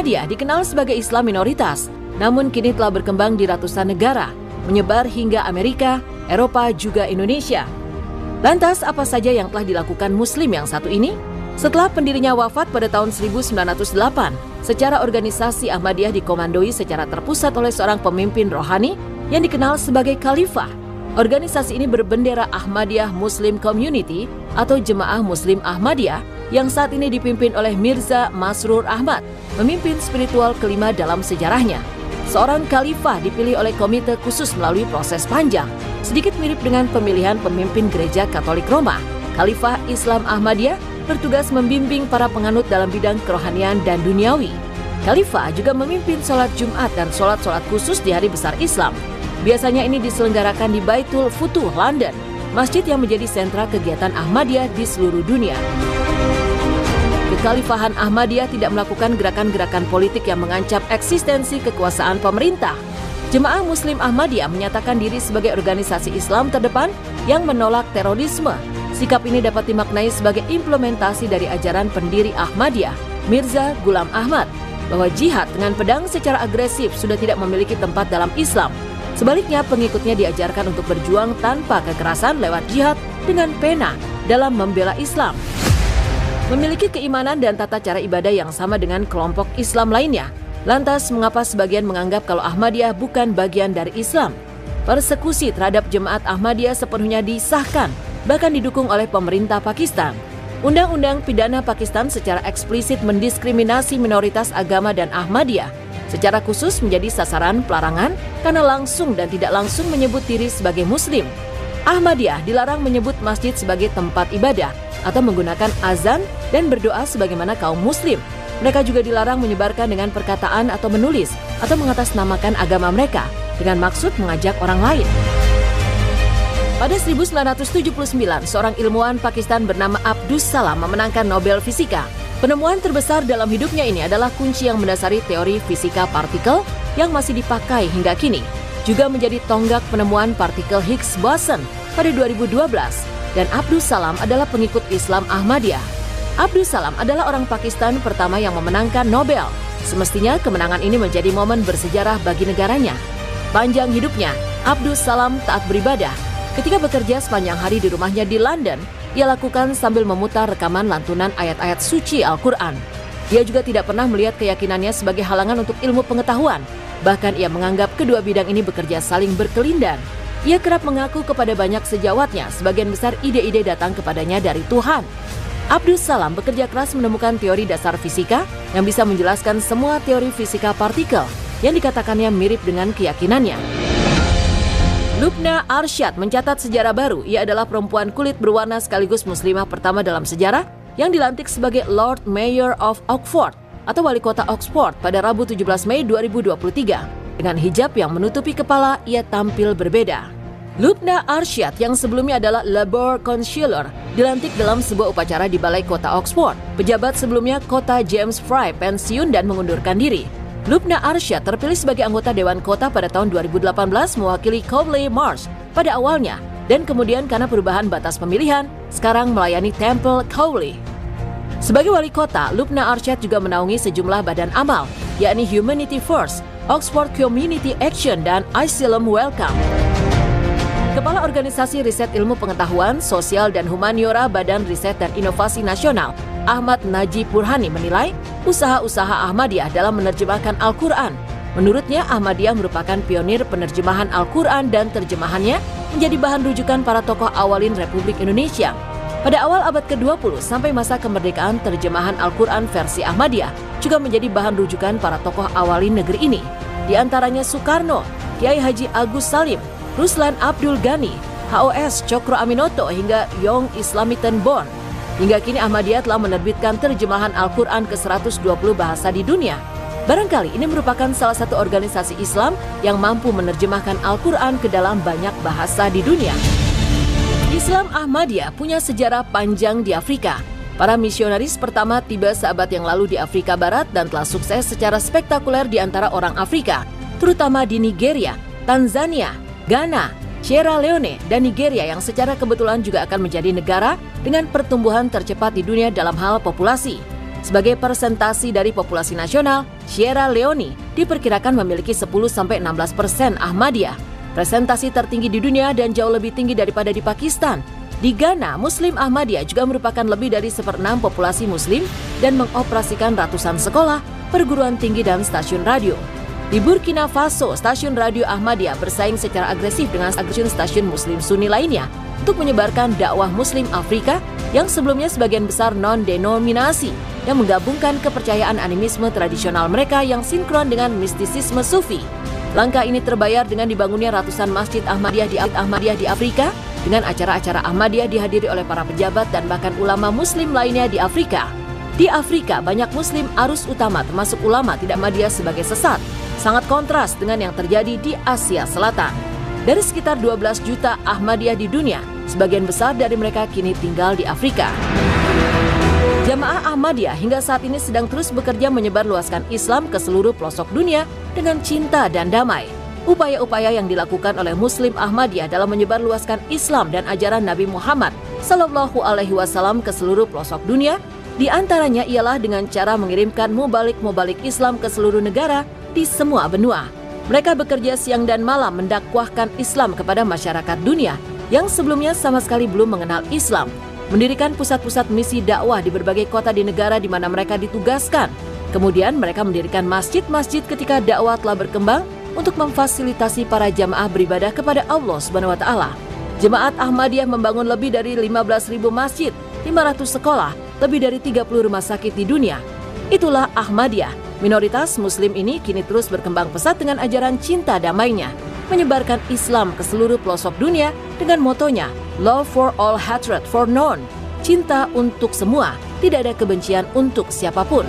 Ahmadiyah dikenal sebagai Islam minoritas, namun kini telah berkembang di ratusan negara, menyebar hingga Amerika, Eropa, juga Indonesia. Lantas, apa saja yang telah dilakukan Muslim yang satu ini? Setelah pendirinya wafat pada tahun 1908, secara organisasi Ahmadiyah dikomandoi secara terpusat oleh seorang pemimpin rohani yang dikenal sebagai Khalifah. Organisasi ini berbendera Ahmadiyah Muslim Community atau Jemaah Muslim Ahmadiyah yang saat ini dipimpin oleh Mirza Masroor Ahmad, pemimpin spiritual kelima dalam sejarahnya. Seorang khalifah dipilih oleh komite khusus melalui proses panjang, sedikit mirip dengan pemilihan pemimpin gereja Katolik Roma. Khalifah Islam Ahmadiyah bertugas membimbing para penganut dalam bidang kerohanian dan duniawi. Khalifah juga memimpin sholat Jumat dan sholat-sholat khusus di hari besar Islam. Biasanya ini diselenggarakan di Baitul Futuh, London, masjid yang menjadi sentra kegiatan Ahmadiyah di seluruh dunia. Kekhalifahan Ahmadiyah tidak melakukan gerakan-gerakan politik yang mengancam eksistensi kekuasaan pemerintah. Jemaah Muslim Ahmadiyah menyatakan diri sebagai organisasi Islam terdepan yang menolak terorisme. Sikap ini dapat dimaknai sebagai implementasi dari ajaran pendiri Ahmadiyah, Mirza Ghulam Ahmad, bahwa jihad dengan pedang secara agresif sudah tidak memiliki tempat dalam Islam. Sebaliknya, pengikutnya diajarkan untuk berjuang tanpa kekerasan lewat jihad dengan pena dalam membela Islam. Memiliki keimanan dan tata cara ibadah yang sama dengan kelompok Islam lainnya. Lantas, mengapa sebagian menganggap kalau Ahmadiyah bukan bagian dari Islam? Persekusi terhadap jemaat Ahmadiyah sepenuhnya disahkan, bahkan didukung oleh pemerintah Pakistan. Undang-undang pidana Pakistan secara eksplisit mendiskriminasi minoritas agama dan Ahmadiyah. Secara khusus menjadi sasaran pelarangan karena langsung dan tidak langsung menyebut diri sebagai Muslim. Ahmadiyah dilarang menyebut masjid sebagai tempat ibadah atau menggunakan azan dan berdoa sebagaimana kaum Muslim. Mereka juga dilarang menyebarkan dengan perkataan atau menulis atau mengatasnamakan agama mereka dengan maksud mengajak orang lain. Pada 1979, seorang ilmuwan Pakistan bernama Abdus Salam memenangkan Nobel Fisika. Penemuan terbesar dalam hidupnya ini adalah kunci yang mendasari teori fisika partikel yang masih dipakai hingga kini. Juga menjadi tonggak penemuan partikel Higgs boson pada 2012. Dan Abdus Salam adalah pengikut Islam Ahmadiyah. Abdus Salam adalah orang Pakistan pertama yang memenangkan Nobel. Semestinya kemenangan ini menjadi momen bersejarah bagi negaranya. Panjang hidupnya, Abdus Salam taat beribadah. Ketika bekerja sepanjang hari di rumahnya di London, ia lakukan sambil memutar rekaman lantunan ayat-ayat suci Al-Quran. Dia juga tidak pernah melihat keyakinannya sebagai halangan untuk ilmu pengetahuan. Bahkan ia menganggap kedua bidang ini bekerja saling berkelindan. Ia kerap mengaku kepada banyak sejawatnya, sebagian besar ide-ide datang kepadanya dari Tuhan. Abdus Salam bekerja keras menemukan teori dasar fisika yang bisa menjelaskan semua teori fisika partikel yang dikatakannya mirip dengan keyakinannya. Lubna Arsyad mencatat sejarah baru. Ia adalah perempuan kulit berwarna sekaligus muslimah pertama dalam sejarah yang dilantik sebagai Lord Mayor of Oxford atau wali kota Oxford pada Rabu 17 Mei 2023. Dengan hijab yang menutupi kepala, ia tampil berbeda. Lubna Arsyad yang sebelumnya adalah Labour Councillor dilantik dalam sebuah upacara di Balai Kota Oxford. Pejabat sebelumnya Kota James Fry pensiun dan mengundurkan diri. Lubna Arsyad terpilih sebagai anggota Dewan Kota pada tahun 2018 mewakili Cowley Marsh pada awalnya dan kemudian karena perubahan batas pemilihan, sekarang melayani Temple Cowley. Sebagai wali kota, Lubna Arsyad juga menaungi sejumlah badan amal, yakni Humanity First, Oxford Community Action, dan Asylum Welcome. Kepala Organisasi Riset Ilmu Pengetahuan, Sosial dan Humaniora Badan Riset dan Inovasi Nasional, Ahmad Najib Burhani menilai usaha-usaha Ahmadiyah dalam menerjemahkan Al-Quran. Menurutnya, Ahmadiyah merupakan pionir penerjemahan Al-Quran dan terjemahannya menjadi bahan rujukan para tokoh awalin Republik Indonesia. Pada awal abad ke-20 sampai masa kemerdekaan, terjemahan Al-Quran versi Ahmadiyah juga menjadi bahan rujukan para tokoh awalin negeri ini. Di antaranya Soekarno, Kiai Haji Agus Salim, Ruslan Abdul Ghani, HOS Cokro Aminoto hingga Young Islamiten Bond. Hingga kini Ahmadiyah telah menerbitkan terjemahan Al-Quran ke 120 bahasa di dunia. Barangkali ini merupakan salah satu organisasi Islam yang mampu menerjemahkan Al-Quran ke dalam banyak bahasa di dunia. Islam Ahmadiyah punya sejarah panjang di Afrika. Para misionaris pertama tiba seabad yang lalu di Afrika Barat dan telah sukses secara spektakuler di antara orang Afrika, terutama di Nigeria, Tanzania, Ghana, Sierra Leone, dan Nigeria yang secara kebetulan juga akan menjadi negara dengan pertumbuhan tercepat di dunia dalam hal populasi. Sebagai persentasi dari populasi nasional, Sierra Leone diperkirakan memiliki 10-16% Ahmadiyah, presentasi tertinggi di dunia dan jauh lebih tinggi daripada di Pakistan. Di Ghana, Muslim Ahmadiyah juga merupakan lebih dari 1/6 populasi Muslim dan mengoperasikan ratusan sekolah, perguruan tinggi dan stasiun radio. Di Burkina Faso, stasiun radio Ahmadiyah bersaing secara agresif dengan stasiun Muslim Sunni lainnya untuk menyebarkan dakwah Muslim Afrika yang sebelumnya sebagian besar non-denominasi yang menggabungkan kepercayaan animisme tradisional mereka yang sinkron dengan mistisisme Sufi. Langkah ini terbayar dengan dibangunnya ratusan masjid Ahmadiyah di Afrika, dengan acara-acara Ahmadiyah dihadiri oleh para pejabat dan bahkan ulama Muslim lainnya di Afrika. Di Afrika, banyak Muslim arus utama termasuk ulama tidak Ahmadiyah sebagai sesat, sangat kontras dengan yang terjadi di Asia Selatan. Dari sekitar 12 juta Ahmadiyah di dunia, sebagian besar dari mereka kini tinggal di Afrika. Jamaah Ahmadiyah hingga saat ini sedang terus bekerja menyebarluaskan Islam ke seluruh pelosok dunia dengan cinta dan damai. Upaya-upaya yang dilakukan oleh Muslim Ahmadiyah dalam menyebarluaskan Islam dan ajaran Nabi Muhammad SAW ke seluruh pelosok dunia, di antaranya ialah dengan cara mengirimkan mubalik Islam ke seluruh negara di semua benua. Mereka bekerja siang dan malam mendakwahkan Islam kepada masyarakat dunia yang sebelumnya sama sekali belum mengenal Islam, mendirikan pusat-pusat misi dakwah di berbagai kota di negara di mana mereka ditugaskan. Kemudian mereka mendirikan masjid-masjid ketika dakwah telah berkembang untuk memfasilitasi para jamaah beribadah kepada Allah Subhanahu wa taala. Jemaat Ahmadiyah membangun lebih dari 15.000 masjid, 500 sekolah, lebih dari 30 rumah sakit di dunia. Itulah Ahmadiyah. Minoritas Muslim ini kini terus berkembang pesat dengan ajaran cinta damainya, menyebarkan Islam ke seluruh pelosok dunia dengan motonya Love for all, hatred for none. Cinta untuk semua, tidak ada kebencian untuk siapapun.